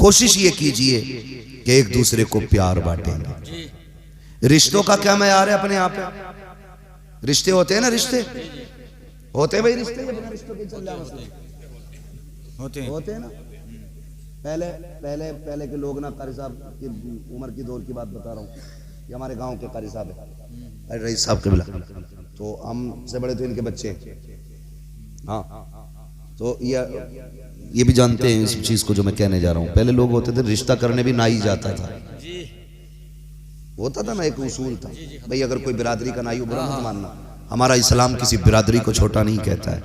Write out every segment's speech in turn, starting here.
कोशिश ये कीजिए कि एक दूसरे को प्यार बांटेंगे। रिश्तों का क्या मैयार है अपने आप पे? रिश्ते होते हैं ना, रिश्ते होते हैं भाई, रिश्ते बिना रिश्तों के चल रहा होते हैं ना। पहले पहले पहले के लोग ना, कारी साहब की उम्र की दौर की बात बता रहा हूँ, ये हमारे गांव के कारी साहब है, रईस साहब के बिला, तो हमसे बड़े तो इनके बच्चे हैं। हाँ, तो ये भी जानते हैं इस चीज को जो मैं कहने जा रहा हूँ। पहले लोग होते थे रिश्ता करने भी ना ही जाता था, होता था ना, एक उसूल था भाई, अगर कोई बिरादरी का नाई बुरा मत मानना। हमारा इस्लाम किसी बिरादरी को छोटा नहीं कहता है।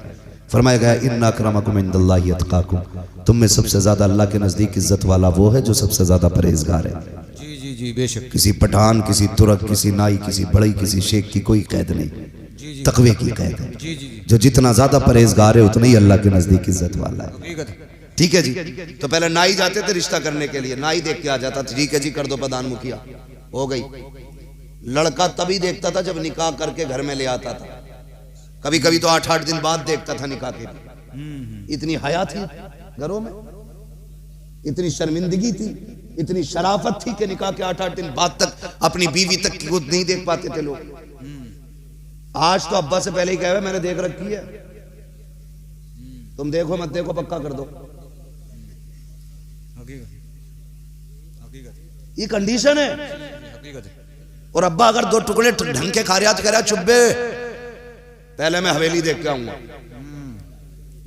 फरमाया गया इन्ना अक्रमकुम इंदल्लाहि अतकाकुम, तुम में सबसे ज्यादा अल्लाह के नजदीक इज्जत वाला वो है जो सबसे ज्यादा परहेजगार है। जी जी जी बेशक। किसी पठान, किसी तुर्क, किसी नाई, किसी बड़ई, किसी शेख की कोई कैद नहीं, तकवे की कैद है। जो जितना ज्यादा परहेजगार है उतना ही अल्लाह के नजदीक इज्जत वाला है। ठीक है जी। तो पहले नाई जाते थे रिश्ता करने के लिए, नाई देख के आ जाता था, ठीक है जी कर दो प्रधान मुखिया, हो गई। लड़का तभी देखता था जब निकाह करके घर में ले आता था, कभी कभी तो 8-8 दिन बाद देखता था निकाह के भी। इतनी हया थी घरों में, इतनी शर्मिंदगी थी, इतनी शराफत थी कि निकाह के 8-8 दिन बाद तक अपनी बीवी तक की खुद नहीं देख पाते थे लोग। आज तो अब्बा से पहले ही कहे मैंने देख रखी है, तुम देखो मत देखो पक्का कर दो। ये कंडीशन है। और अब्बा अगर 2 टुकड़े ढंग के खा रहा तो कह रहा चुब्बे पहले मैं हवेली देख के आऊंगा।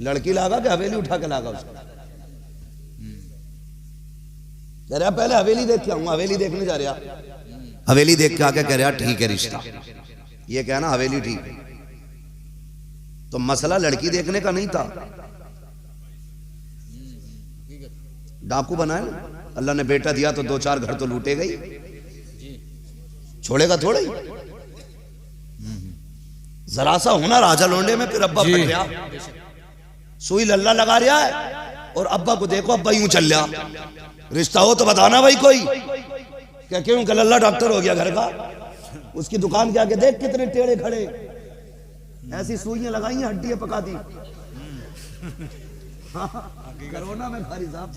लड़की लागा कि हवेली उठा के लागा उसको? कह रहा पहले हवेली देख के आऊंगा, हवेली देखने जा रहा, हवेली देख के आके कह रहा ठीक है रिश्ता, ये कहना हवेली ठीक है। तो मसला लड़की देखने का नहीं था, डाकू बनाए ना, अल्लाह ने बेटा दिया तो 2-4 घर तो लूटे गई, छोड़ेगा थोड़ा ही। जरा सा होना राजा लोंडे में, फिर अब्बा फट गया, सुई लल्ला लगा रहा है और अब्बा को देखो अब्बा यूं चल रहा। रिश्ता हो तो बताना भाई कोई, क्या क्यों कि लल्ला डॉक्टर हो गया घर का, उसकी दुकान के आगे देख कितने टेढ़े खड़े, ऐसी सुइयां लगाई हैं हड्डियां पका दी। कोरोना में भारी साहब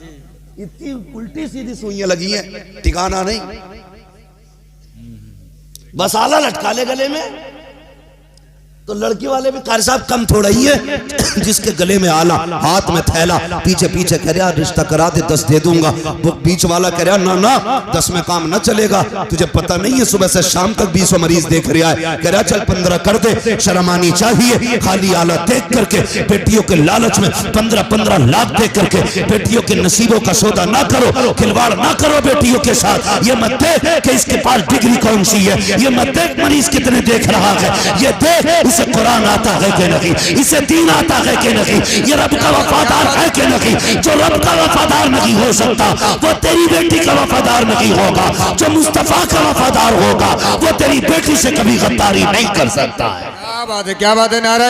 इतनी उल्टी सीधी सुइयां लगी हैं, ठिकाना नहीं। बस आला लटका ले गले में, तो लड़की वाले भी कारी साहब कम थोड़ा ही है जिसके गले में आला, हाथ में थैला, पीछे पीछे कह रहा रिश्ता करा दे 10 दे दूंगा। वो बीच वाला कह रहा ना ना 10 में काम ना चलेगा, तुझे पता नहीं है सुबह से शाम तक 20 मरीज देख रहा है, कह रहा चल 15 कर दे, शर्म आनी चाहिए। खाली आला देख करके बेटियों के लालच में 15-15 लाख दे करके बेटियों के नसीबों का सौदा ना करो, खिलवाड़ ना करो बेटियों के साथ। ये मत देख कि इसके पास डिग्री कौन सी है, ये मत देख मरीज कितने देख रहा है, ये देख इसे कुरान आता है कि नहीं, इसे दीन आता है कि नहीं, ये रब का वफादार है कि नहीं। जो रब का वफादार नहीं हो सकता वो तेरी बेटी का वफादार नहीं होगा, जो मुस्तफा का वफादार होगा वो तेरी बेटी से कभी गद्दारी नहीं कर सकता है। क्या बात है, क्या बात है। नारे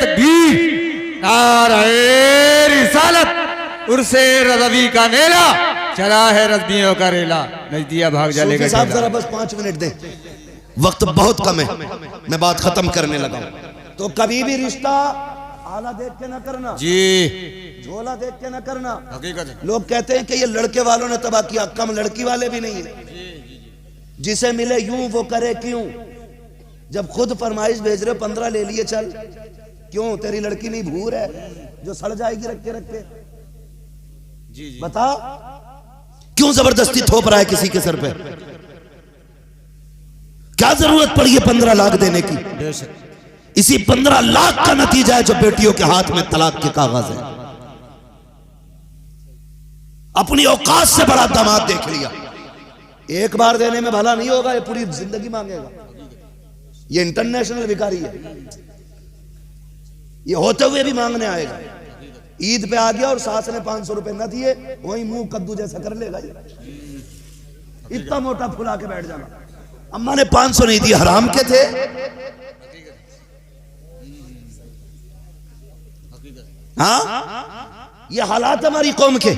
तकबीर, नारे रिसालत, उर्से रज़वी का नेला, चला है रज़बियों का रेला, नजदिया भाग जा लेगा। साहब जरा बस 5 मिनट दें, वक्त बहुत कम है, मैं बात खत्म करने लगा। तो कभी भी रिश्ता आला देख के ना करना जी, झोला देख के ना करना। हकीकत है। लोग कहते हैं कि ये लड़के वालों ने तबाह किया, कम लड़की वाले भी नहीं है। जिसे मिले यूं वो करे क्यों, जब खुद फरमाइश भेज रहे हो 15 ले लिए चल, क्यों तेरी लड़की नहीं भूर है जो सड़ जाएगी रख के रख के? जी बता क्यों जबरदस्ती थोप रहा है किसी के सर पे? क्या जरूरत पड़ी है 15 लाख देने की? इसी 15 लाख का नतीजा है जो बेटियों के हाथ में तलाक के कागज है। अपनी औकात से बड़ा दामाद देख लिया, एक बार देने में भला नहीं होगा, ये पूरी जिंदगी मांगेगा। ये इंटरनेशनल भिखारी है, ये होते हुए भी मांगने आएगा। ईद पे आ गया और सास ने 500 रुपए न दिए, वही मुंह कद्दू जैसा कर लेगा, इतना मोटा फुला के बैठ जाना। अम्मा ने 500 नहीं दी, हराम के थे। हाँ, ये हालात हमारी कौम के।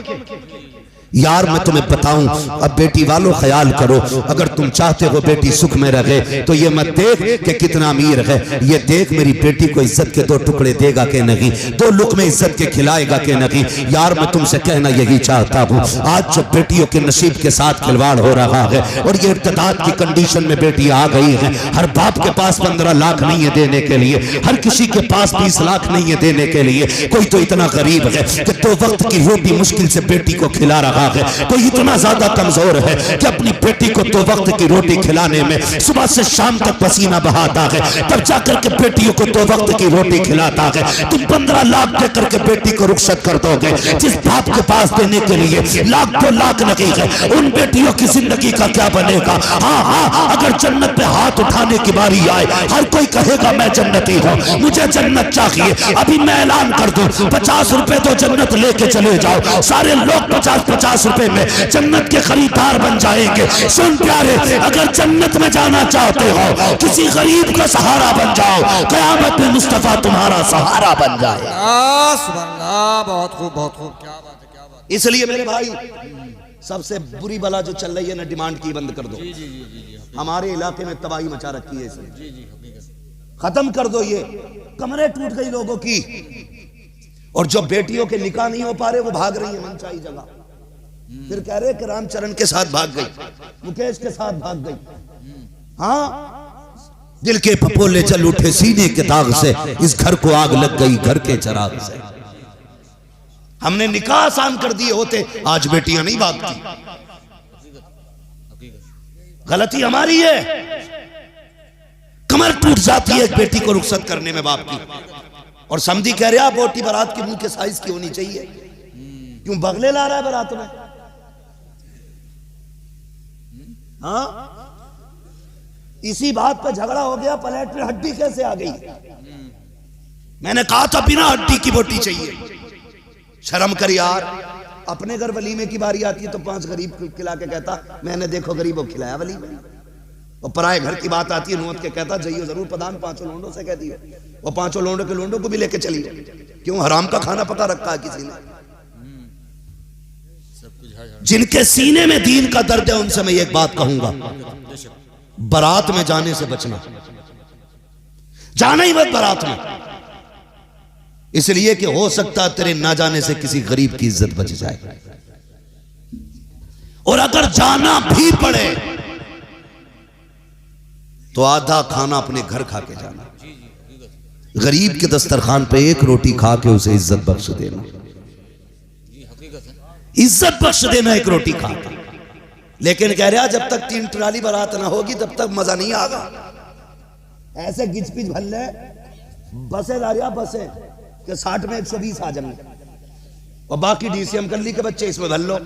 यार मैं तुम्हें बताऊं, अब बेटी वालों ख्याल करो, अगर तुम चाहते हो बेटी सुख में रहे तो ये मत देख कि कितना अमीर है, ये देख मेरी बेटी को इज्जत के 2 टुकड़े देगा कि नहीं, 2 लुक़मे इज्जत के खिलाएगा कि नहीं। यार मैं तुमसे कहना यही चाहता हूँ, आज जो बेटियों के नसीब के साथ खिलवाड़ हो रहा है और ये इर्तिदाद की कंडीशन में बेटी आ गई है, हर बाप के पास 15 लाख नहीं है देने के लिए, हर किसी के पास 20 लाख नहीं है देने के लिए, कोई तो इतना गरीब है कि 2 वक्त की रोटी मुश्किल से बेटी को खिला रहा है, कोई इतना ज्यादा कमजोर है कि अपनी बेटी को 2 वक्त की रोटी खिलाने में सुबह से शाम तक पसीना बहाता है, तब जाकर के बेटियों को 2 वक्त की रोटी खिलाता है। तुम 15 लाख देकर के बेटी को रुखसत कर दोगे, जिस बाप के पास देने के लिए लाख 2 लाख नहीं है, उन बेटियों की जिंदगी का क्या बनेगा। हाँ, अगर जन्नत पे हाथ उठाने की बारी आए, हर कोई कहेगा मैं जन्नती हूँ, मुझे जन्नत चाहिए। अभी मैं ऐलान कर दूं, 50 रुपए तो जन्नत लेके चले जाओ, सारे लोग 50-50 रुपए में जन्नत के खरीदार बन जाएंगे। सुन प्यारे, अगर जन्नत में जाना चाहते हो, किसी गरीब का सहारा बन जाओ, कयामत में मुस्तफा तुम्हारा सहारा बन जाए। सुभान अल्लाह, बहुत खूब, बहुत खूब, क्या बात है, क्या बात। इसलिए मेरे भाई, सबसे बुरी बला जो चल रही है ना, डिमांड की बंद कर दो। हमारे इलाके में तबाही मचा रखी है इसने, खत्म कर दो। ये कमरे टूट गई लोगों की, और जो बेटियों के निकाह नहीं हो पा रहे वो भाग रही है मनचाही जगह, फिर कह रहे कि रामचरण के साथ भाग गई, मुकेश के साथ भाग गई। हाँ, दिल के पपोले जल उठे सीने के दाग से, इस घर को आग लग गई घर के चराग से। हमने निकाह आसान कर दिए होते, आज बेटियां नहीं भागती। गलती हमारी है, कमर टूट जाती है एक बेटी को रुखसत करने में बाप की, और समझी कह रहे आप बोटी बारात के मुंह के साइज की होनी चाहिए, क्यों बगले ला रहा है बारात में। हाँ, इसी बात पे झगड़ा हो गया, प्लेट में हड्डी कैसे आ गई। मैंने कहा था बिना हड्डी की बोटी चाहिए। शर्म कर यार, अपने घर वलीमे की बारी आती है तो 5 गरीब खिला के कहता मैंने देखो गरीबों खिलाया वलीमे, और पराए घर की बात आती है नुअत के कहता जाइयो जरूर प्रधान 5 लोंडों से कह दियो, और 5 लोंडों के लोंडों को भी लेके चली। क्यों, हराम का खाना पका रखा है किसी ने। जिनके सीने में दीन का दर्द है उनसे मैं एक बात कहूंगा, बारात में जाने से बचना, जाना ही मत बारात में, इसलिए कि हो सकता तेरे ना जाने से किसी गरीब की इज्जत बच जाए। और अगर जाना भी पड़े तो आधा खाना अपने घर खा के जाना, गरीब के दस्तरखान पे 1 रोटी खा के उसे इज्जत बख्श देना, इज्जत बख्श देना 1 रोटी खा के। लेकिन कह रहा जब तक 3 ट्राली बारात ना होगी तब तक मजा नहीं आगा। ऐसे गिच पिच भल्ले बसे ला रहा, बसे कि 60 में 120 आ जाएंगे, और बाकी डीसीएम कर ली के बच्चे इसमें भर लो।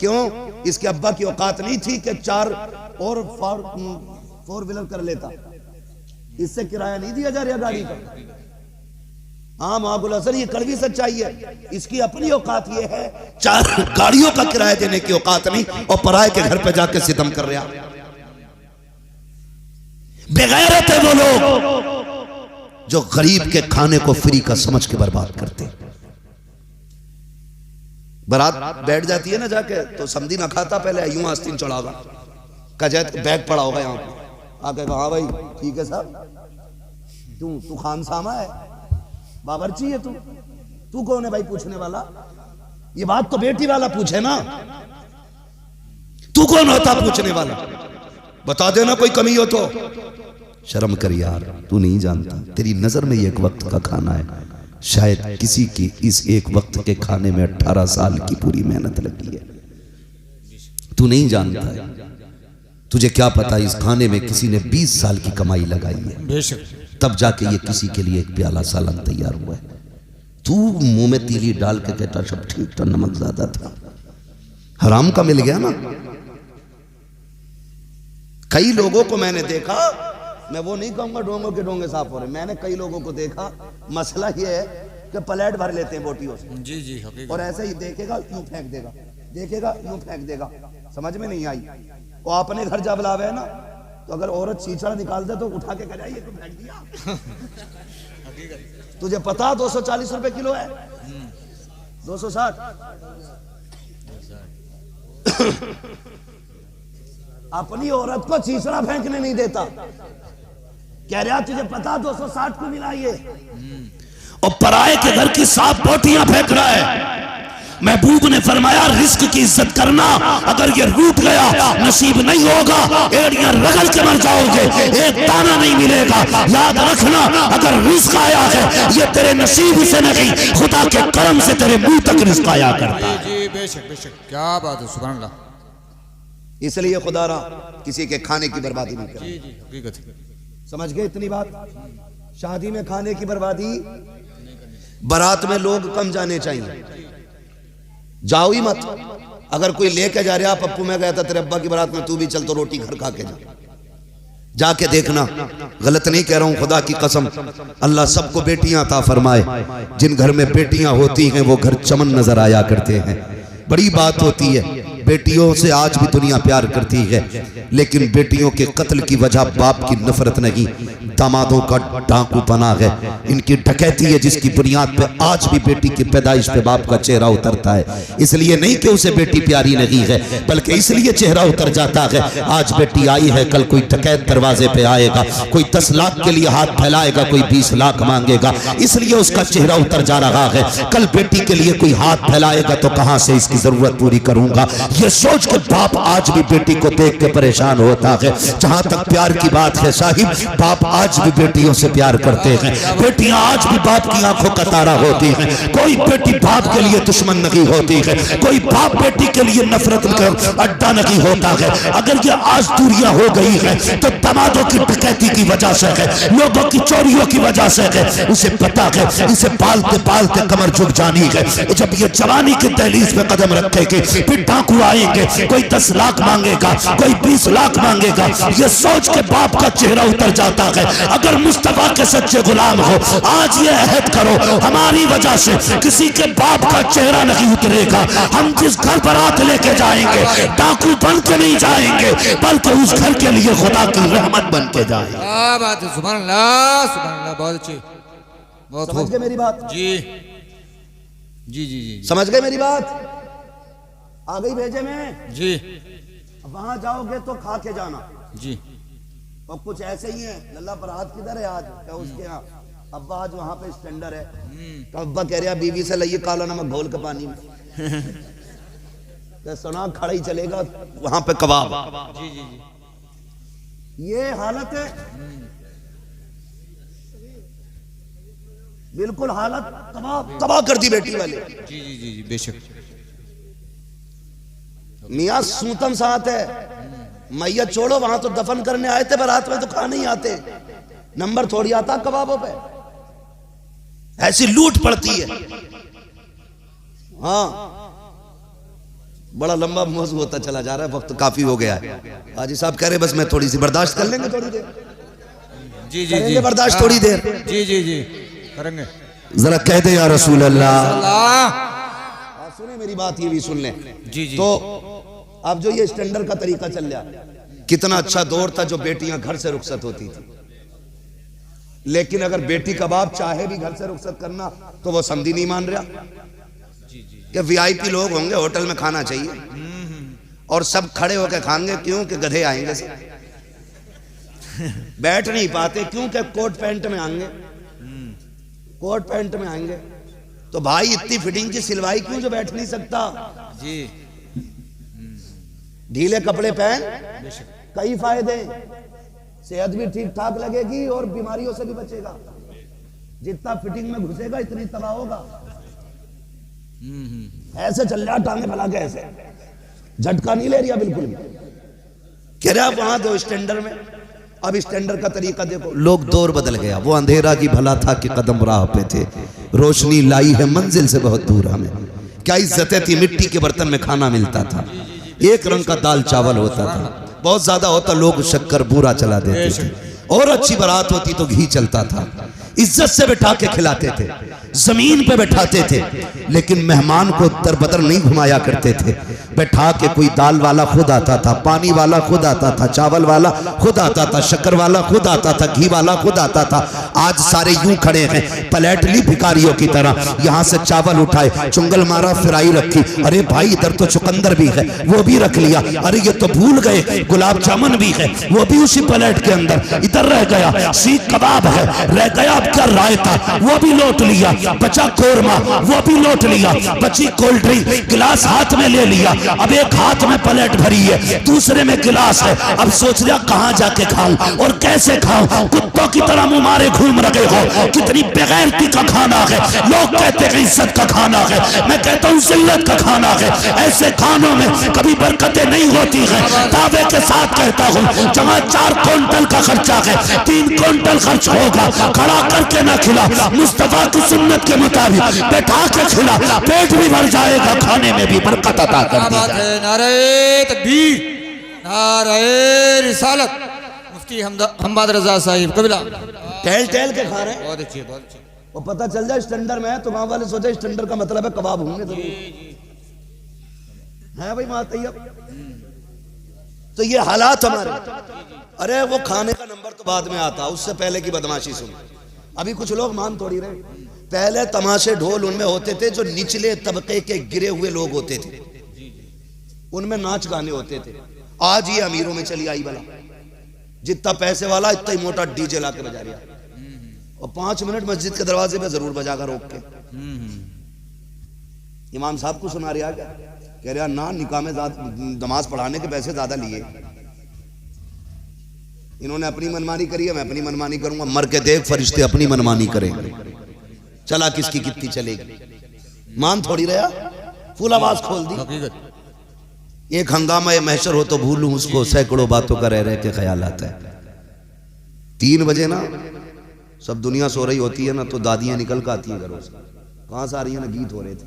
क्यों, इसके अब्बा की औकात नहीं थी कि 4 और 4 व्हीलर कर लेता, इससे किराया नहीं दिया जा रहा गाड़ी का। हाँ माकुल असर, ये कड़वी सच्चाई है, इसकी अपनी औकात ये है, 4 गाड़ियों का किराया देने की औकात नहीं, और पराये के घर पे जाके सितम कर रहा। बेगैरत है वो लोग जो गरीब के खाने को फ्री का समझ के बर्बाद करते। बारात बैठ जाती है ना जाके, तो समझी ना खाता, पहले यूं आस्तीन चढ़ावा, कजैत बैग पड़ा होगा यहाँ पे, आके कहा हाँ भाई ठीक है साहब, तू खान सामा है, बावर्ची है तू कौन है भाई पूछने वाला। ये बात तो बेटी वाला पूछे ना, तू कौन होता पूछने वाला, बता देना कोई कमी हो तो। शर्म कर यार, तू नहीं जानता, तेरी नजर में ये 1 वक्त का खाना है, शायद किसी की इस 1 वक्त के खाने में 18 साल की पूरी मेहनत लगी है। तू नहीं जानता है, तुझे क्या पता इस खाने में किसी ने 20 साल की कमाई लगाई है, तब जाके ये किसी के लिए 1 प्याला सालन तैयार हुआ है। तू मुंह में तीली डाल के कहता सब ठीक था, नमक ज्यादा था, हराम का मिल गया ना। कई लोगों को मैंने देखा, मैं वो नहीं कहूंगा डोंगों के डोंगे साफ हो रहे, मैंने कई लोगों को देखा, मसला ये है कि प्लेट भर लेते हैं बोटियों से, जी और ऐसे ही देखेगा यूं फेंक देगा, देखेगा यूं फेंक देगा, समझ में नहीं आई। और अपने घर जब लावे है ना, तो अगर औरत चीचड़ निकाल दे तो उठा के कह तो फेंक दिया। तुझे पता 240 रुपए किलो है, 260। अपनी औरत को चीसड़ा फेंकने नहीं देता। कह रहा तुझे पता 260 को मिला ये, और पराये के घर की साफ बोटियां फेंक रहा है। महबूब ने फरमाया रिस्क की इज्जत करना, अगर ये रूठ गया नसीब नहीं होगा, एड़ियां रगड़ के मर जाओगे, एक दाना नहीं मिलेगा। याद रखना अगर रिस्क आया है ये तेरे नसीब से नहीं, खुदा के करम से तेरे मुंह तक रिस्क आया करता है। जी बेशक बेशक, क्या बात है, सुभान अल्लाह। इसलिए खुदा रहा किसी के खाने की बर्बादी नहीं करे। जी जी हकीकत है। समझ गए इतनी बात? शादी में खाने की बर्बादी, बारात में लोग कम जाने चाहिए, जाओ ही मत। अगर कोई लेके जा रहा, पप्पू मैं गया था तेरे अब्बा की बारात में, तू भी चल तो रोटी घर खा के जा, जाके देखना। गलत नहीं कह रहा हूं, खुदा की कसम। अल्लाह सबको बेटियां अता फरमाए। जिन घर में बेटियां होती हैं वो घर चमन नजर आया करते हैं। बड़ी बात होती है, बेटियों से आज भी दुनिया प्यार करती है, लेकिन बेटियों के कत्ल की वजह बाप की नफरत नहीं, दामादों का डाकू पना है, इनकी डकैती है, जिसकी बुनियाद पे आज भी बेटी की पैदाइश पे बाप का चेहरा उतरता है। इसलिए नहीं कि उसे बेटी प्यारी नहीं है, बल्कि इसलिए चेहरा उतर जाता है। आज बेटी आई है, कल कोई डकैत दरवाजे पे आएगा, कोई 10 लाख के लिए हाथ फैलाएगा, कोई 20 लाख मांगेगा, इसलिए उसका चेहरा उतर जा रहा है। कल बेटी के लिए कोई हाथ फैलाएगा तो कहां से इसकी जरूरत पूरी करूंगा, ये सोच के बाप आज भी बेटी को देख के परेशान होता है। जहां तक प्यार की बात है साहिब, बाप आज भी बेटियों से प्यार करते हैं, बेटियां आज भी बाप की आंखों का तारा होती हैं। कोई बेटी बाप के लिए दुश्मन नहीं होती है, कोई बाप बेटी के लिए नफरत का अड्डा नहीं होता है। अगर ये आज दूरियां हो गई है तो दामादों की डकैती की वजह से है, लोगों की चोरियों की वजह से है। उसे पता है इसे पालते पालते कमर झुक जानी है। जब ये जवानी की दहलीज पे कदम रखेगी फिर डाकू आएंगे, कोई 10 लाख मांगेगा, कोई 20 लाख मांगेगा, ये सोच के बाप का चेहरा उतर जाता है। अगर मुस्तफा के सच्चे गुलाम हो, आज ये अहद करो हमारी वजह से किसी के बाप का चेहरा नहीं उतरेगा। हम जिस घर बारात लेके जाएंगे डाकू बन के नहीं जाएंगे, बल्कि उस घर के लिए खुदा की रहमत बन के जाएंगे। क्या बात है, सुभान अल्लाह सुभान अल्लाह, बहुत अच्छी, बहुत समझ गए मेरी बात? जी जी जी जी समझ गए मेरी बात? आ गई भेजे में जी। वहां जाओगे तो खा के जाना जी। और कुछ ऐसे ही है। लल्ला फरहाद किधर है आज? क्या उसके यहाँ? अब्बा आज वहां पे स्टैंडर है। तो अब्बा कह रहा बीवी से लाइए काला नमक घोल के पानी में। तो सुना खड़ा ही चलेगा वहां पे कबाब। जी जी जी, ये हालत है, बिल्कुल हालत तबाह कर दी बेटी वाले। जी जी जी जी बेशक। मियाँ सूतम साथ है, मैयत छोड़ो, वहां तो दफन करने आए थे, बारात में तो खाने ही आते, नंबर थोड़ी आता कबाबों पे। ऐसी लूट पड़ती है। हाँ, बड़ा लंबा मौजू होता चला जा रहा है, वक्त काफी हो गया है। हाजी साहब कह रहे बस मैं थोड़ी सी बर्दाश्त कर लेंगे, थोड़ी देर जी जी जी बर्दाश्त थोड़ी देर। जी जी जी करेंगे। जरा कह दे या रसूल अल्लाह। अल्लाह। सुने मेरी बात, ये भी सुन ले। जी जी। तो अब जो ये स्टैंडर्ड का तरीका चल रहा, कितना अच्छा दौर था जो बेटियां घर से रुखसत होती थी। लेकिन अगर बेटी कबाब चाहे भी घर से रुखसत करना तो वो समझी नहीं मान रहा कि वीआईपी लोग होंगे, होटल में खाना चाहिए और सब खड़े होकर खाएंगे। क्यों कि गधे आएंगे सब। बैठ नहीं पाते क्योंकि कोट पैंट में आएंगे, कोट पैंट में आएंगे। तो भाई इतनी फिटिंग की सिलवाई क्यों जो बैठ नहीं सकता? जी। ढीले कपड़े पहन, कई फायदे, सेहत भी ठीक ठाक लगेगी और बीमारियों से भी बचेगा। जितना फिटिंग में घुसेगा इतनी तबाह होगा। ऐसे चल रहा टांगे फैला के, ऐसे झटका नहीं ले रहा बिल्कुल भी। कह रहा वहां दो स्टैंडर्ड में, अब स्टैंडर्ड का तरीका देखो। लोग दौर बदल गया, वो अंधेरा की भला था कि कदम राह पे थे, रोशनी लाई है मंजिल से बहुत दूर हमें। क्या इज्जतें थी, मिट्टी के बर्तन में खाना मिलता था, एक रंग का दाल चावल होता था, बहुत ज्यादा होता लोग शक्कर बूरा चला देते थे, और अच्छी बारात होती तो घी चलता था, इज्जत से बैठा के खिलाते थे, जमीन पे बैठाते थे। लेकिन मेहमान को दरबदर नहीं घुमाया करते थे, बैठा के कोई दाल वाला खुद आता था, पानी वाला खुद आता था, चावल वाला खुद आता था, शक्कर वाला खुद आता था, घी वाला खुद आता था। आज सारे यूं खड़े हैं, प्लेट ली भिखारियों की तरह, यहाँ से चावल उठाए, चुंगल मारा, फ्राई रखी, अरे भाई इधर तो चुकंदर भी है, वो भी रख लिया, अरे ये तो भूल गए गुलाब जामुन भी है, वो भी उसी प्लेट के अंदर, इधर रह गया सीख कबाब है, रह गया आपका रायता, वो भी लौट लिया, बचा कोरमा, वो भी लौट लिया, बची कोल्ड ड्रिंक, गिलास हाथ में ले लिया, अब एक हाथ में प्लेट भरी है, दूसरे में गिलास है, अब सोच लिया कहां जाके खाऊं और कैसे खाऊं, कुत्तों की तरह मुंह मारे घूम रहे हो, कितनी बेगैरती का खाना है, लोग कहते हैं इज्जत का खाना है, मैं कहता हूं जिल्लत का खाना है, ऐसे खानों में कभी बरकतें नहीं होती है, दावे के साथ कहता हूं जहां 4 क्विंटल का खर्चा है 3 क्विंटल खर्च होगा, खड़ा करके ना खिला, मुस्तफा की सुन्नत के मुताबिक बैठा के खिला, पेट भी भर जाएगा, खाने में भी बरकत अता कर दी जाए। नारे तकबीर, नारे रिसालत, मुफ्ती हम्मद रजा साहिब कबिला। टहल टहल के खा रहे हैं, बहुत अच्छी, बहुत अच्छी। वो पता चल जाए स्टैंडर्ड में है तो गांव वाले सोचे स्टैंडर्ड का मतलब है कबाब होंगे तो है भाई मां तैयब। तो ये हालात हमारे, अरे वो खाने का नंबर तो बाद में आता, उससे पहले की बदमाशी सुन। अभी कुछ लोग मान थोड़ी रहे, पहले तमाशे ढोल उनमें होते थे जो निचले तबके के गिरे हुए लोग होते थे, उनमें नाच गाने होते थे। आज ये अमीरों में चली आई वाला, जितना पैसे वाला इतना ही मोटा डीजे ला के बजा रहा, और 5 मिनट मस्जिद के दरवाजे पे जरूर बजाकर रोक के। इमाम साहब को सुना रहा क्या, कह रहा ना निकाह में नमाज पढ़ाने के पैसे ज्यादा लिए, इन्होंने अपनी मनमानी करी है, मैं अपनी मनमानी करूंगा, मर के देख फरिश्ते अपनी मनमानी करेंगे, चला किसकी कितनी चलेगी, मान थोड़ी रहा, फुल आवाज खोल दी। एक हंगामा ये महशर हो तो भूलूं उसको, सैकड़ों बातों का रह रह के ख्याल आता है। 3 बजे ना सब दुनिया सो रही होती है ना, तो दादियां निकल कर आती हैं घरों से, कहां से आ रही है ना, गीत हो रहे थे,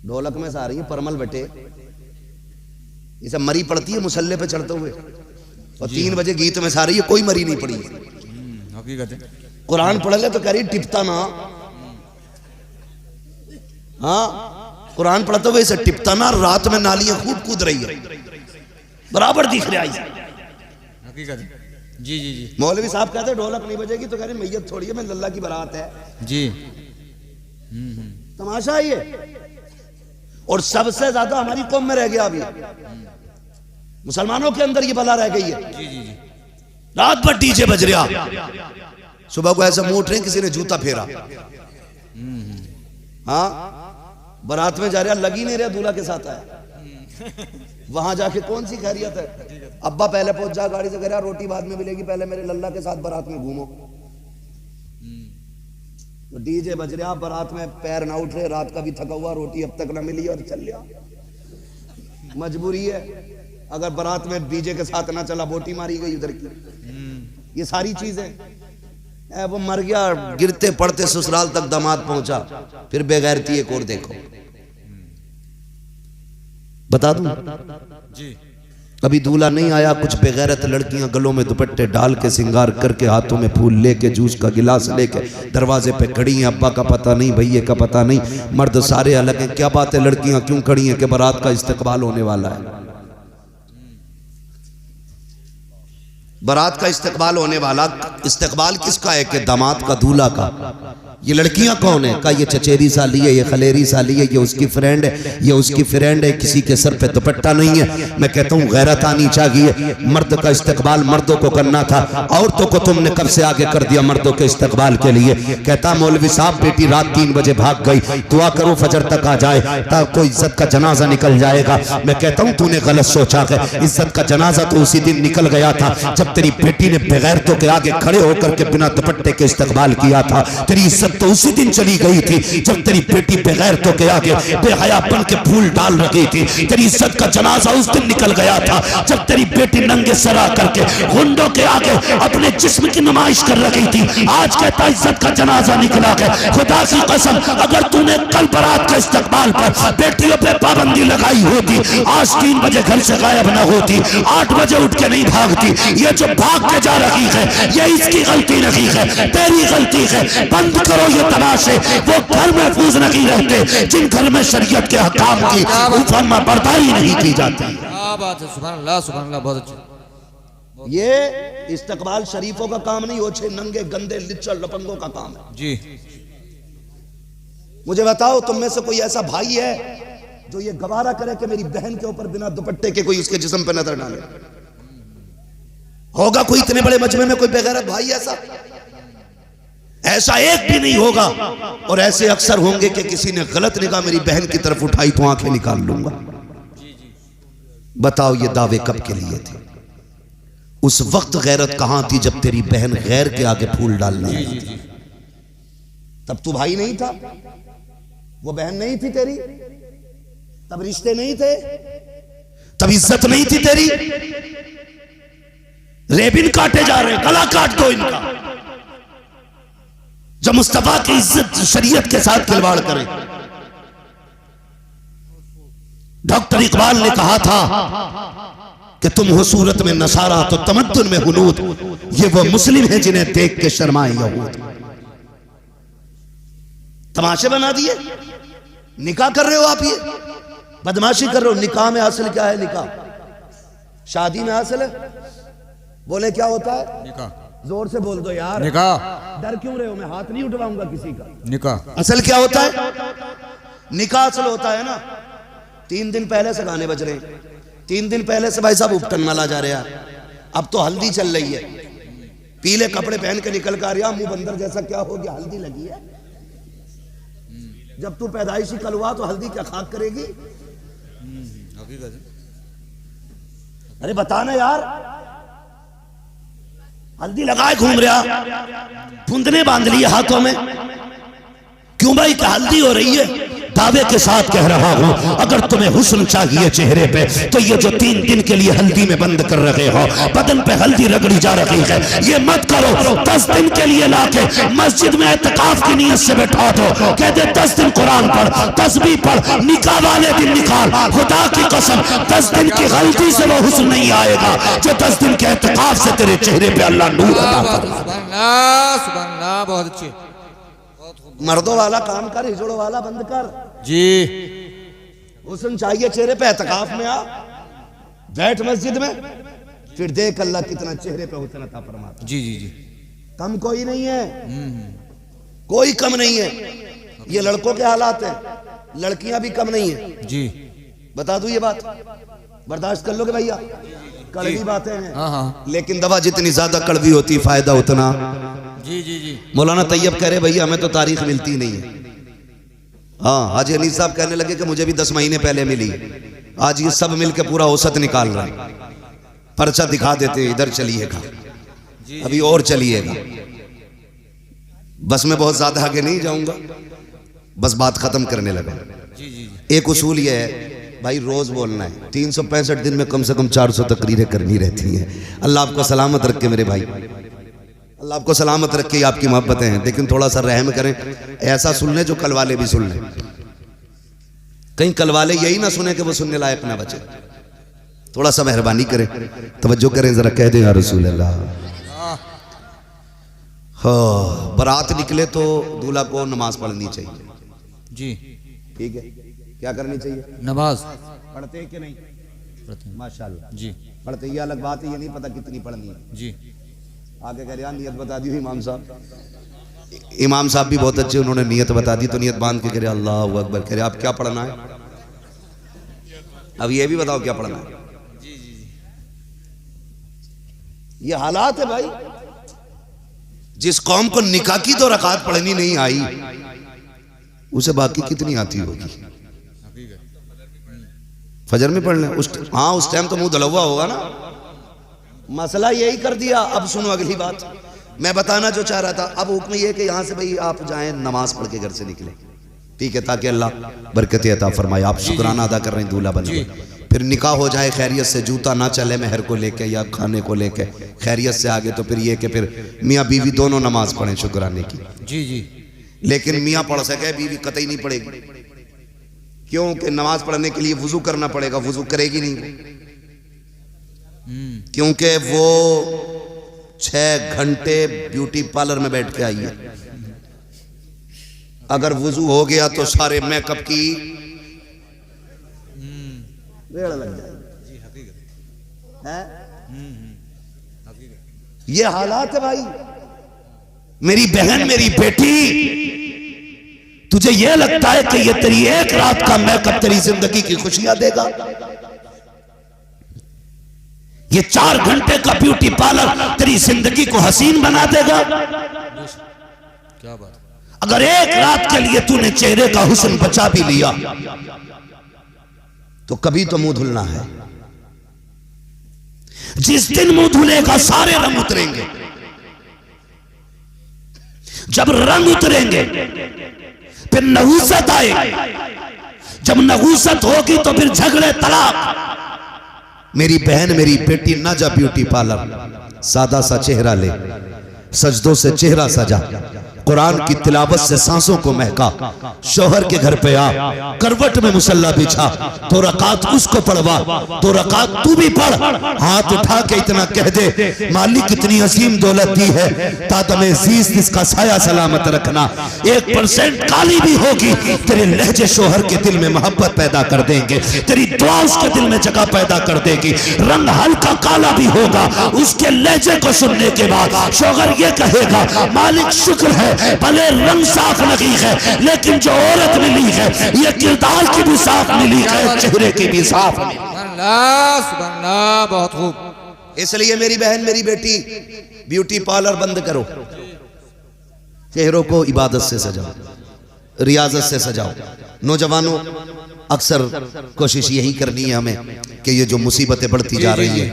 ढोलक में से आ रही है, परमल बटे, इसे मरी पड़ती है मुसल्ले पे चढ़ते हुए, और 3 बजे गीत में से आ रही है, कोई मरी नहीं पड़ी। हकीकत है, कुरान पढ़ ले तो कह रही टिपता ना, हाँ कुरान पढ़ते हुए इसे टिपता ना, रात में नालियां खूब कूद रही है, बराबर दिख रहा है। हकीकत है, जी जी जी। मौलवी साहब कहते ढोलक नहीं बजेगी तो कह रहे मैयत थोड़ी है, मैं लल्ला की बारात है जी। तमाशा ये, और सबसे ज्यादा हमारी कौम में रह गया अभी, मुसलमानों के अंदर ये बला रह गई है। जी जी जी। रात भर डीजे बज रहा, सुबह को ऐसा मुंह उठ रहे किसी ने जूता फेरा, हाँ बारात में जा रहा, लग ही नहीं रहा दूल्हा के साथ आया, वहां जाके कौन सी खैरियत है। अब्बा पहले पहुंच जा गाड़ी से, कह रहा रोटी बाद में मिलेगी, पहले मेरे लल्ला के साथ बारात में घूमो। तो डीजे बज रहा, बारात में पैर ना उठ रहे, रात का भी थका हुआ, रोटी अब तक ना मिली और चल लिया, मजबूरी है। अगर बारात में डीजे के साथ ना चला, बोटी मारी गई उधर की, ये सारी चीजें। वो मर गया, गिरते पड़ते ससुराल तक दामाद पहुंचा, फिर बेगैरती एक और देखो। बता दूं जी, अभी दूल्हा नहीं आया, कुछ बेगैरत लड़कियां गलों में दुपट्टे डाल के सिंगार करके, हाथों में फूल लेके, जूस का गिलास लेके दरवाजे पे खड़ी हैं। अब्बा का पता नहीं, भैये का पता नहीं, मर्द सारे अलग हैं। क्या बात है, लड़कियां क्यों खड़ी हैं? कि बारात का इस्तकबाल होने वाला है, बारात का इस्तकबाल होने वाला। इस्तकबाल किसका है? कि दामाद का, दूल्हा का। ये लड़कियां कौन है? का ये चचेरी साली है, ये खलेरी साली है, ये उसकी फ्रेंड है, ये उसकी फ्रेंड है, किसी के सर पे दुपट्टा नहीं है। मैं कहता हूँ गैरत आनी चाहिए। मर्द का इस्तकबाल मर्दों को करना था, औरतों को तुमने कब से आगे कर दिया मर्दों के इस्तकबाल के लिए। कहता मौलवी साहब बेटी रात 3 बजे भाग गई, दुआ करो फजर तक आ जाए, तब तो इज्जत का जनाजा निकल जाएगा। मैं कहता हूँ तूने गलत सोचा है, इज्जत का जनाजा तो उसी दिन निकल गया था जब तेरी बेटी ने बेगैरतों के आगे खड़े होकर के बिना दुपट्टे के इस्तकबाल किया था। तेरी इज्जत तो उसी दिन चली गई थी जब तेरी बेटी बेगैरतों के आगे बेहयापन के फूल डाल रही थी। तेरी इज्जत का जनाजा उस दिन निकल गया था जब तेरी बेटी नंगे सरा करके गुंडों के आगे अपने जिस्म की नुमाइश कर रही थी। आज कहता इज्जत का जनाजा निकला है। खुदा की कसम, अगर तूने कल बारात के इस्तकबाल पर बेटियों पे पाबंदी लगाई होती, आज 3 बजे घर से गायब न होती, 8 बजे उठ के नहीं भागती। ये जो भाग के जा रही है, ये इसकी गलती नहीं है, तेरी गलती है। बंद करो ये तमाशे, वो घर महफूज नहीं रहते जिन घर में शरीयत के हकाम की फरमा बरदारी नहीं की जाती। क्या बात है, सुभान अल्लाह, सुभान अल्लाह, बहुत अच्छा। ये इस्तकबाल शरीफों का काम नहीं, ओछे नंगे गंदे लिच्चर लपंगों का काम है जी। मुझे बताओ तुम में से कोई ऐसा भाई है जो ये गवारा करे कि मेरी बहन के ऊपर बिना दुपट्टे के कोई उसके जिस्म पे नजर डाले? होगा कोई इतने बड़े मजमे में कोई बेगैरत भाई ऐसा? ऐसा एक भी नहीं होगा। और ऐसे अक्सर होंगे कि किसी ने गलत निगाह मेरी बहन की तरफ उठाई तो आंखें निकाल लूंगा। बताओ ये दावे कब के लिए थे? उस वक्त गैरत कहां थी जब तेरी बहन गैर के आगे फूल डालने आई थी। तब तू भाई नहीं था, वो बहन नहीं थी तेरी, तब रिश्ते नहीं थे, तब इज्जत नहीं थी तेरी। रेबिन काटे जा रहे, गला काट दो इनका। जब मुस्तफा की इज्जत शरीयत के साथ खिलवाड़ करे। डॉक्टर इकबाल ने कहा था कि तुम हो सूरत में नसारा तो तमद्दुन में हुनूद, ये वो मुस्लिम है जिन्हें देख के शर्माए यहूद। तमाशे बना दिए, निकाह कर रहे हो आप, ये बदमाशी कर रहे हो। निकाह में हासिल क्या है? निकाह शादी में हासिल है। बोले क्या होता है? निकाह। जोर से बोल दो यार। निकाह। डर क्यों रहे हो? मैं हाथ नहीं उठवाऊंगा किसी का। निकाह असल क्या होता है? निकाह असल होता है ना, 3 दिन पहले से गाने बज रहे हैं, 3 दिन पहले से भाई साहब उपटन माला जा रहे हैं। अब तो हल्दी चल रही है, पीले कपड़े पहन के निकल कर आ, मुंह बंदर जैसा क्या हो गया, हल्दी लगी है। जब तू पैदाइशी कल हुआ तो हल्दी क्या खाक करेगी? अरे बताना यार, हल्दी लगाए घूम रहा, फुंदने बांध लिए हाथों में, क्यों भाई? क्या हल्दी हो रही है? दावे के साथ कह रहा हूं, अगर तुम्हें हुस्न चाहिए चेहरे पे तो ये जो 3 दिन के लिए हल्दी में बंद कर रहे हो, बदन पे हल्दी रगड़ी जा रही है, ये मत करो। 10 दिन के लिए लाके मस्जिद में एतकाफ की नीयत से बैठा दो, कह दे 10 दिन कुरान पढ़, तस्बीह पढ़, निकाह वाले दिन निकाल। खुदा की कसम 10 दिन की गलती से वो हुस्न नहीं आएगा जो 10 दिन के एतकाफ से तेरे चेहरे पे अल्लाह नूर अता करे। सुभान अल्लाह, बहुत अच्छे। मर्दों वाला काम कर, हिजड़ों वाला बंद कर जी। हुस्न चाहिए चेहरे पे, एतकाफ में आ, बैठ मस्जिद में, फिर देख अल्लाह कितना चेहरे पे हुस्न अता फरमाता। जी जी जी। कम कोई नहीं है, कोई कम नहीं है। ये लड़कों के हालात हैं, लड़कियां भी कम नहीं है जी। बता दूं ये बात, बर्दाश्त कर लोगे भैया? कड़वी बातें हैं। हाँ हाँ। लेकिन दवा जितनी ज्यादा कड़वी होती फायदा उतना। जी जी जी। मौलाना तैयब कह रहे भैया हमें तो तारीख मिलती नहीं है। हाँ, हाजी अनीस साहब कहने लगे कि मुझे भी 10 महीने पहले मिली। आज ये सब मिलकर पूरा औसत निकाल रहे हैं, पर्चा दिखा देते इधर चलिएगा, अभी और चलिएगा। बस मैं बहुत ज्यादा आगे नहीं जाऊंगा, बस बात खत्म करने लगा। एक उसूल ये है भाई, रोज बोलना है। 365 दिन में कम से कम 400 तकरीरें करनी रहती हैं। अल्लाह आपको सलामत रखे मेरे भाई, अल्लाह आपको सलामत रखे। आपकी मोहब्बतें हैं, लेकिन थोड़ा सा रहम करें, ऐसा सुन ले जो कल वाले भी सुन लें। कहीं कल वाले यही ना सुने कि वो सुनने लायक ना बचे। थोड़ा सा मेहरबानी करें, तवज्जो करें जरा, कह दें या रसूल अल्लाह। हाँ, बारात निकले तो दूल्हा को नमाज पढ़नी चाहिए जी। ठीक है, क्या करनी चाहिए? नमाज पढ़ते हैं कि नहीं? पढ़ते माशाल्लाह जी। पढ़ते, ये अलग बात है, ये नहीं पता कितनी पढ़नी है। जी। आगे कह रहे नियत बता दी इमाम साहब। इमाम साहब भी बहुत अच्छे, उन्होंने नियत बता दी, तो नियत बांध के कह रहे अल्लाह अकबर। कह रहे आप क्या पढ़ना है? अब ये भी बताओ क्या पढ़ना है? ये हालात है भाई। जिस कौम को निकाह की 2 रकात पढ़नी नहीं आई, उसे बाकी कितनी आती होगी? फजर में पढ़ लें हाँ, उस टाइम तो मुंह दलवा होगा ना। मसला यही कर दिया। अब सुनो अगली बात, मैं बताना जो चाह रहा था। अब हुक्म ये कि यहाँ से भाई आप जाएं, नमाज पढ़ के घर से निकले, ठीक है, ताकि अल्लाह बरकत अता फरमाए। आप शुक्राना अदा कर रहे हैं दूल्हा बन के, फिर निकाह हो जाए खैरियत से, जूता ना चले मेहर को लेके या खाने को लेके, खैरियत से आगे तो फिर ये कि फिर मियाँ बीवी दोनों नमाज पढ़ें शुक्राने की। जी जी। लेकिन मियाँ पढ़ सके, बीवी कतई नहीं पढ़ेगी, क्योंकि नमाज पढ़ने के लिए वुजू करना पड़ेगा, वुजू करेगी नहीं, क्योंकि वो 6 घंटे ब्यूटी पार्लर में बैठ के आई है। अगर वुजू हो गया तो सारे मेकअप की रेड़ लग जाएगी। ये हालात है भाई। मेरी बहन, मेरी बेटी, तुझे यह लगता है कि ये तेरी एक रात का मेकअप तेरी जिंदगी की खुशियां देगा? ये 4 घंटे का ब्यूटी पार्लर तेरी जिंदगी को हसीन बना देगा? क्या बात। अगर एक रात के लिए तूने चेहरे का हुस्न बचा भी लिया तो कभी तो मुंह धुलना है। जिस दिन मुंह धुलेगा सारे रंग उतरेंगे। जब रंग उतरेंगे फिर नहूसत आएगी। जब नहूसत होगी तो फिर झगड़े, तलाक। मेरी बहन, मेरी बेटी, ना जा ब्यूटी पार्लर, सादा सा चेहरा ले, सजदों से चेहरा सजा, कुरान की तिलावत से सांसों को महका, शौहर के घर पे आ, करवट में मुसल्ला बिछा, 2 रकात उसको पढ़वा, 2 रकात तू भी पढ़। हाथ उठा के इतना कह दे, मालिक इतनी अजीम दौलत दी है, तादमे अजीज इसका साया सलामत रखना। 1% काली भी होगी, तेरे लहजे शौहर के दिल में मोहब्बत पैदा कर देंगे, तेरी दुआ उसके दिल में जगह पैदा कर देगी। रंग हल्का काला भी होगा, उसके लहजे को सुनने के बाद शौहर ये कहेगा, मालिक शुक्र है, भले रंग साफ नहीं है लेकिन जो औरत मिली है ये किरदार की भी साफ मिली है, चेहरे की भी साफ मिली। सुभानअल्लाह, बहुत खूब। इसलिए मेरी बहन, मेरी बेटी, ब्यूटी पार्लर बंद करो, चेहरों को इबादत से सजाओ, रियाजत से सजाओ। नौजवानों, अक्सर कोशिश यही करनी है हमें कि ये जो मुसीबतें बढ़ती जा रही है,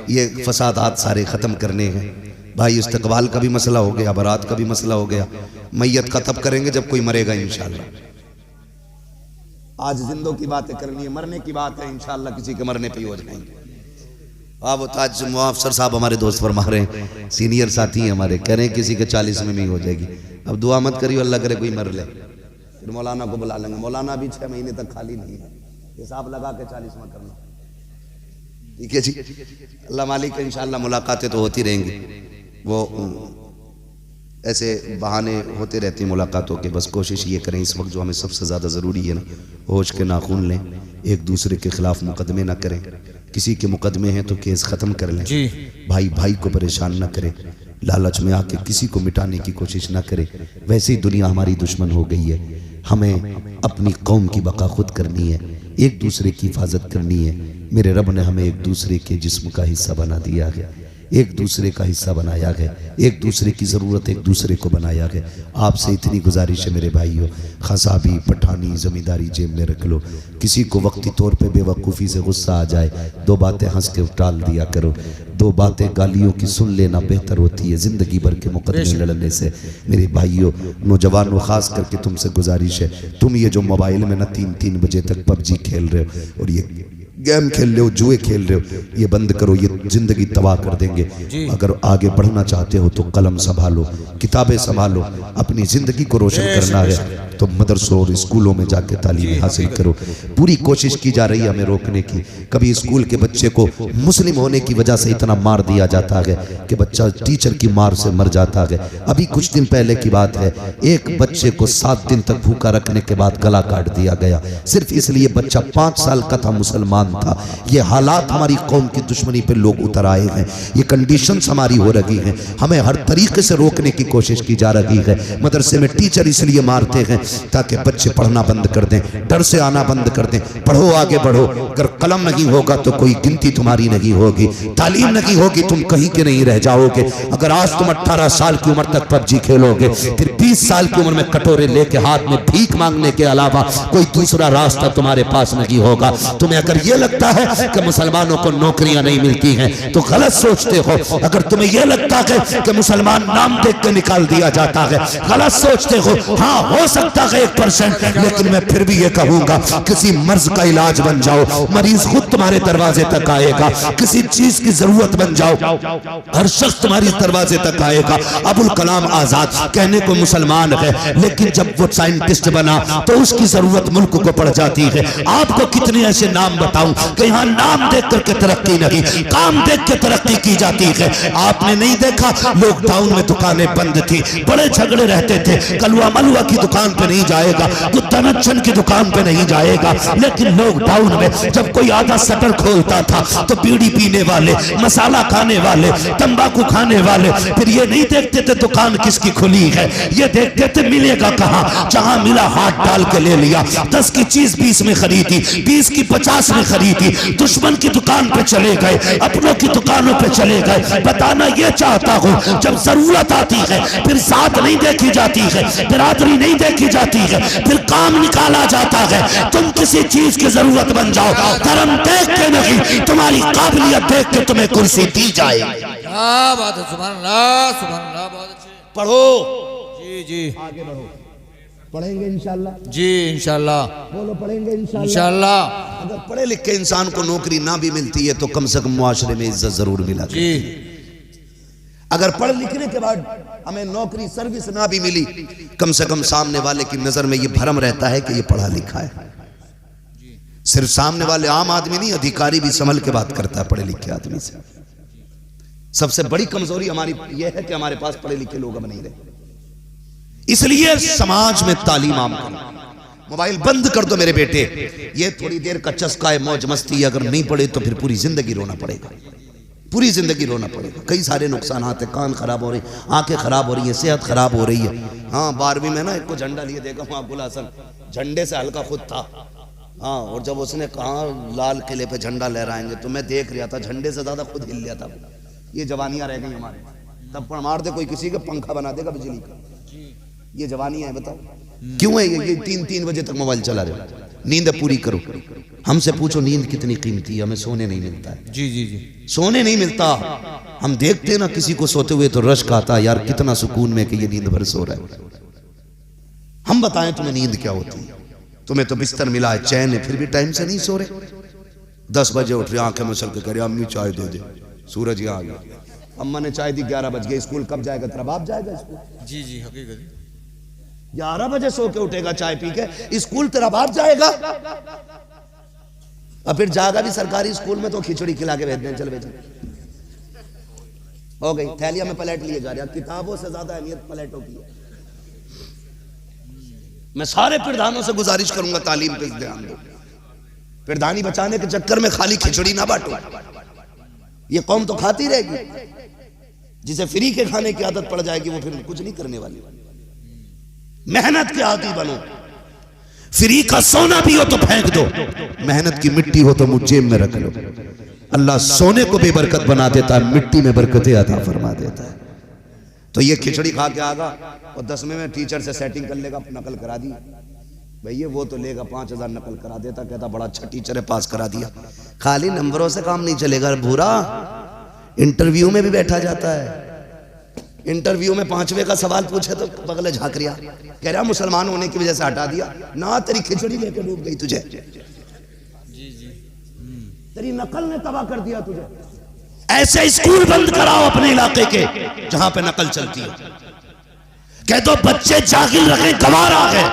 ये फसादात सारे खत्म करने हैं भाई। इस्तकबाल का भी मसला हो गया, बारात का भी मसला हो गया, मैयत का तब करेंगे जब कोई मरेगा इंशाल्लाह। आज जिंदों की बातें करनी है, मरने की बात है इंशाल्लाह किसी के मरने पे ही हो जाएंगे। आप ताज मुआफसर साहब हमारे दोस्त फरमा रहे हैं, सीनियर साथी हैं हमारे, कह रहे हैं किसी के 40 में भी हो जाएगी। अब दुआ मत करियो अल्लाह करे कोई मर ले, फिर मौलाना को बुला लेंगे। मौलाना भी 6 महीने तक खाली नहीं है, हिसाब लगा के 40 में करना, ठीक है जी। अल्लाह मालिक, इंशाल्लाह मुलाकातें तो होती रहेंगी, वो ऐसे बहाने होते रहते हैं मुलाकातों के। बस कोशिश ये करें इस वक्त जो हमें सबसे ज़्यादा ज़रूरी है ना, होश के नाखून लें, एक दूसरे के खिलाफ मुकदमे ना करें। किसी के मुकदमे हैं तो केस ख़त्म कर लें, भाई भाई को परेशान ना करें, लालच में आके किसी को मिटाने की कोशिश ना करें। वैसे ही दुनिया हमारी दुश्मन हो गई है, हमें अपनी कौम की बका खुद करनी है, एक दूसरे की हिफाजत करनी है। मेरे रब ने हमें एक दूसरे के जिस्म का हिस्सा बना दिया है, एक दूसरे का हिस्सा बनाया गया, एक दूसरे की ज़रूरत एक दूसरे को बनाया गया। आपसे इतनी गुजारिश है मेरे भाइयों, खसाबी पठानी ज़मींदारी जेब में रख लो। किसी को वक्ती तौर पे बेवकूफ़ी से गुस्सा आ जाए, 2 बातें हंस के टाल दिया करो, 2 बातें गालियों की सुन लेना बेहतर होती है ज़िंदगी भर के मुकदमे लड़ने से। मेरे भाइयों, नौजवानों, ख़ास करके तुमसे गुजारिश है, तुम ये जो मोबाइल में ना 3-3 बजे तक PUBG खेल रहे हो और ये गेम खेल रहे हो, जुए खेल रहे हो, ये बंद करो, ये जिंदगी तबाह कर देंगे। अगर आगे बढ़ना चाहते हो तो कलम संभालो, किताबें संभालो, अपनी जिंदगी को रोशन करना है तो मदरसों और स्कूलों में जाके तालीम हासिल करो। पूरी कोशिश की जा रही है हमें रोकने की। कभी स्कूल के बच्चे को मुस्लिम होने की वजह से इतना मार दिया जाता है कि बच्चा टीचर की मार से मर जाता है। अभी कुछ दिन पहले की बात है, एक बच्चे को 7 दिन तक भूखा रखने के बाद गला काट दिया गया, सिर्फ इसलिए बच्चा 5 साल का था, मुसलमान था। ये हालात हमारी कौम की दुश्मनी पे लोग उतर आए हैं, ये कंडीशंस हमारी हो रही हैं, हमें हर तरीके से रोकने की कोशिश की जा रही है। मदरसे में टीचर इसलिए मारते हैं ताकि बच्चे पढ़ना बंद कर दें, डर से आना बंद कर दें। पढ़ो, आगे बढ़ो, अगर कलम नहीं होगा तो कोई गिनती तुम्हारी नहीं होगी, तालीम नहीं होगी, तुम कहीं के नहीं रह जाओगे। अगर आज तुम 18 साल की उम्र तक PUBG खेलोगे, फिर 20 साल की उम्र में कटोरे लेके हाथ में भीख मांगने के अलावा कोई दूसरा रास्ता तुम्हारे पास नहीं होगा। तुम्हें अगर ये लगता है कि मुसलमानों को नौकरियां नहीं मिलती हैं तो गलत सोचते हो। अगर तुम्हें यह लगता है कि मुसलमान नाम देख के निकाल दिया जाता है, गलत सोचते हो। हाँ, हो सकता है 1%, लेकिन मैं फिर भी ये कहूंगा, किसी मर्ज का इलाज बन जाओ, मरीज खुद तुम्हारे दरवाजे तक आएगा। किसी चीज की जरूरत बन जाओ, हर शख्स तुम्हारे दरवाजे तक आएगा। अबुल कलाम आजाद कहने को मुसलमान है, लेकिन जब वो साइंटिस्ट बना तो उसकी जरूरत मुल्क को पड़ जाती है। आपको कितने ऐसे नाम बताऊं कि यहाँ नाम देख करके तरक्की नहीं, काम देख के तरक्की की जाती है। आपने नहीं देखा, लॉकडाउन में दुकानें बंद थी, बड़े झगड़े रहते थे, कलवा मलवा की दुकान पे नहीं जाएगा, कुत्ता तनच्चन की दुकान पे नहीं जाएगा। लेकिन लॉकडाउन में जब कोई आधा शटर खोलता था तो बीड़ी पीने वाले, मसाला खाने वाले, तंबाकू खाने वाले फिर ये नहीं देखते थे दुकान किसकी खुली है, ये देखते थे मिलेगा कहाँ। जहां मिला हाथ डाल के ले लिया। 10 की चीज 20 में खरीदी, 20 की 50 में खरीदी। दुश्मन की दुकान पे चले गए, अपनों की दुकानों पे चले गए। बताना ये चाहता हूँ, जब जरूरत आती है फिर साथ नहीं देखी जाती है, बिरादरी नहीं देखी जाती है, फिर काम निकाला जाता है। तुम किसी चीज की जरूरत बन जाओ, धर्म देख के नहीं, तुम्हारी काबिलियत देख के तुम्हें कुर्सी दी जाए। क्या बात है, सुभान अल्लाह, सुभान अल्लाह, बहुत अच्छे। पढ़ो जी जी, आगे बढ़ो, पढ़ेंगे इंशाल्लाह। जी इंशाल्लाह, बोलो पढ़ेंगे इंशाल्लाह। इंशाल्लाह। अगर पढ़े लिखे इंसान को नौकरी ना भी मिलती है तो कम से कम मुआशरे में इज्जत जरूर मिला जी। अगर पढ़ लिखने के बाद हमें नौकरी सर्विस ना भी मिली, कम से कम सामने वाले की नजर में ये भरम रहता है कि ये पढ़ा लिखा है। सिर्फ सामने वाले आम आदमी नहीं, अधिकारी भी संभल के बात करता है पढ़े लिखे आदमी से। सबसे बड़ी कमजोरी हमारी यह है कि हमारे पास पढ़े लिखे लोग अब नहीं रहे। इसलिए समाज में तालीम आम करो। मोबाइल बंद कर दो मेरे बेटे, ये थोड़ी देर का चस्का है, मौज मस्ती। अगर नहीं पढ़े तो फिर पूरी जिंदगी रोना पड़ेगा, पूरी जिंदगी रोना पड़ेगा। कई सारे नुकसान आते, कान खराब हो रही, आंखें खराब हो रही है, सेहत खराब हो रही है। हाँ 12वीं में ना एक को झंडा लिए देखा हूँ, अब्दुल हसन झंडे से हल्का खुद था। हाँ, और जब उसने कहा लाल किले पे झंडा लहराएंगे तो मैं देख रहा था, झंडे से ज्यादा खुद हिल लिया था। ये जवानियां रह गई हमारे, तब पर मार दे कोई किसी का पंखा बना देगा बिजली का। ये जवानी है, बताओ क्यों है ये 3-3 बजे तक मोबाइल चला रहे हो। नींद पूरी करो। हमसे पूछो नींद कितनी कीमती है, हमें सोने नहीं मिलता है। जी जी जी, सोने नहीं मिलता। हम देखते ना किसी को सोते हुए तो रश्क आता, यार कितना सुकून में कि ये नींद भर सो रहा है। हम बताएं तुम्हें नींद क्या होती है? तुम्हें तो बिस्तर मिला है, चैन है, फिर भी टाइम से नहीं सो रहे। 10 बजे उठ रहे, आंखें मसल के कह रहे अम्मी चाय दे दे, सूरज यहाँ आ गया। अम्मा ने चाय दी, 11 बज गए। स्कूल कब जाएगा तेरा बाप? जाएगा स्कूल। जी जी, हकीकत 11 बजे सो के उठेगा चाय पी के, स्कूल तेरा बाप जाएगा। और फिर जाएगा भी सरकारी स्कूल में तो खिचड़ी खिला के भेज दें, चल बेटा हो गई। थैलिया में पलट लिए जा रहे। किताबों से ज्यादा अहमियत पलटों की है। मैं सारे प्रधानों से गुजारिश करूंगा तालीम पे ध्यान दो। प्रधानी बचाने के चक्कर में खाली खिचड़ी ना बांटो। ये कौम तो खाती रहेगी। जिसे फ्री के खाने की आदत पड़ जाएगी वो फिर कुछ नहीं करने वाली। मेहनत के आदी बनो। फ्री का सोना भी हो तो फेंक दो, मेहनत की मिट्टी हो तो मुझ जेब में रख लो। अल्लाह सोने को बेबरकत बना देता है, मिट्टी में बरकतें अता फरमा देता है। तो ये खिचड़ी खा के आगा और 10वें में टीचर से सेटिंग कर लेगा, नकल करा दी भैया, वो तो लेगा 5000 नकल करा देता, कहता बड़ा अच्छा टीचर है, पास करा दिया। खाली नंबरों से काम नहीं चलेगा भूरा, इंटरव्यू में भी बैठा जाता है। इंटरव्यू में 5वें का सवाल पूछे तो बगले झाँक रिया, कह रहा मुसलमान होने की वजह से हटा दिया ना, तेरी खिचड़ी लेके डूब गई तुझे। जी जी, तेरी नकल ने तबाह कर दिया तुझे। ऐसे स्कूल बंद कराओ अपने इलाके के जहां पे नकल चलती है। कह दो बच्चे जागिल रहे, गवारा है,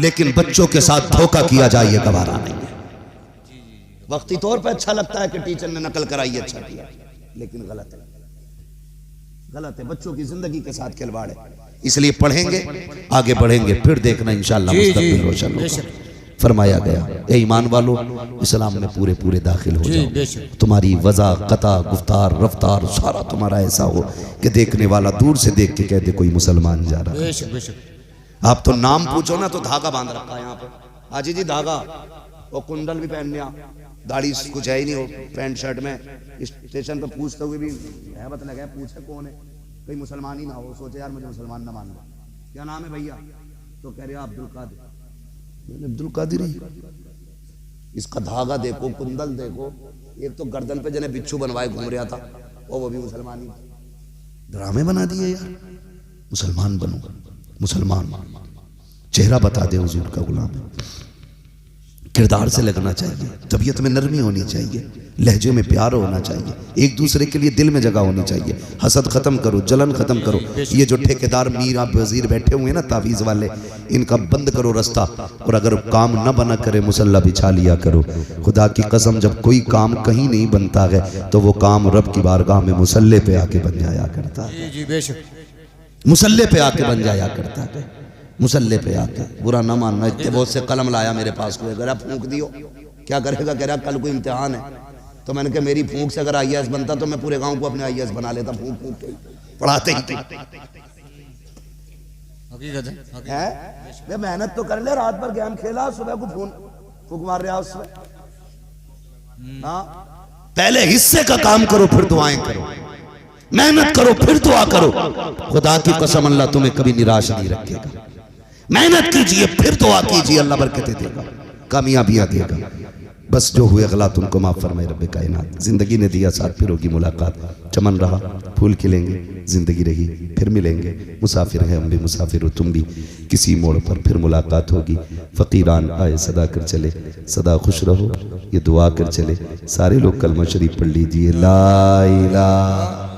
लेकिन बच्चों के साथ धोखा किया जाए ये गवारा नहीं है। वक्ती तौर पे अच्छा लगता है कि टीचर ने नकल कराई, अच्छा किया, लेकिन गलत है, गलत है। बच्चों की जिंदगी के साथ खिलवाड़ है। इसलिए पढ़ेंगे, आगे बढ़ेंगे, फिर देखना इंशाअल्लाह मुस्तकबिल रोशन होगा। फरमाया गया ए ईमान वालों, इस्लाम में पूरे पूरे दाखिल हो जाओ। तुम्हारी वज़ा, कता, गुफ्तार, रफ्तार सारा तुम्हारा ऐसा हो कि देखने वाला दूर से देख के कह दे कोई मुसलमान जा रहा है। आप तो नाम पूछो ना तो धागा बांध रखा है यहाँ पे, हाजी जी धागा, और कुंडल भी पहन लिया, दाढ़ी कुछ है ही नहीं हो, पैंट शर्ट में। स्टेशन पे पूछते हुए भी हैबत लगे, पूछे कौन है, कोई मुसलमान ही ना हो, सोचे यार मुझे मुसलमान ना मानना, क्या नाम है भैया, तो कह रहे अब्दुल कादिर। अब्दुल कादिर ही। इसका धागा देखो, कुंडल देखो, एक तो गर्दन पे जने बिच्छू बनवाए घूम रहा था, वो भी मुसलमान ही। ड्रामे बना दिए यार। मुसलमान बनो, मुसलमान चेहरा बता दे हुजूर का गुलाम है। किरदार से लगना चाहिए, तबीयत में नरमी होनी चाहिए, लहजे में प्यार होना चाहिए, एक दूसरे के लिए दिल में जगह होनी चाहिए। हसद खत्म करो, जलन खत्म करो। ये जो ठेकेदार मीर वजीर बैठे हुए ना तावीज़ वाले, इनका बंद करो रास्ता। और अगर काम न बना करे मुसल्ला बिछा लिया करो। खुदा की कसम, जब कोई काम कहीं नहीं बनता है तो वो काम रब की बारगाह में मुसल्ले पे आके बन जाया करता है। जी बेशक, मुसल्ले पे आके बन जाया करता है। मुसल्ले पे आके, बुरा ना मानना, इतने बहुत से कलम लाया मेरे पास, कोई अगर फूंक दियो क्या करेगा, कह रहा कल कोई इम्तिहान है। तो मैंने कहा मेरी फूंक से अगर IAS बनता तो मैं पूरे गांव को अपने IAS बना लेता, फूंक फूंक के पढ़ाते ही। हकीकत है। वे मेहनत तो कर ले, रात भर गेम खेला, सुबह को फूंक मार रहा उसमें। हाँ, पहले हिस्से का काम करो फिर दुआएं करो, मेहनत करो फिर दुआ करो। खुदा की कसम अल्लाह तुम्हें कभी निराश नहीं रखेगा। मेहनत कीजिए फिर दुआ कीजिए, अल्लाह बरकतें देगा, कामयाबियां देगा। बस जो हुए गलत उनको माफ फरमाए रब्बे कायनात। जिंदगी ने दिया साथ, फिर होगी मुलाकात। चमन रहा फूल खिलेंगे, जिंदगी रही फिर मिलेंगे। मुसाफिर है हम भी, मुसाफिर हो तुम भी, किसी मोड़ पर फिर मुलाकात होगी। फकीरान आए सदा कर चले, सदा खुश रहो ये दुआ कर चले। सारे लोग कलमा शरीफ पढ़ लीजिए, ला इलाहा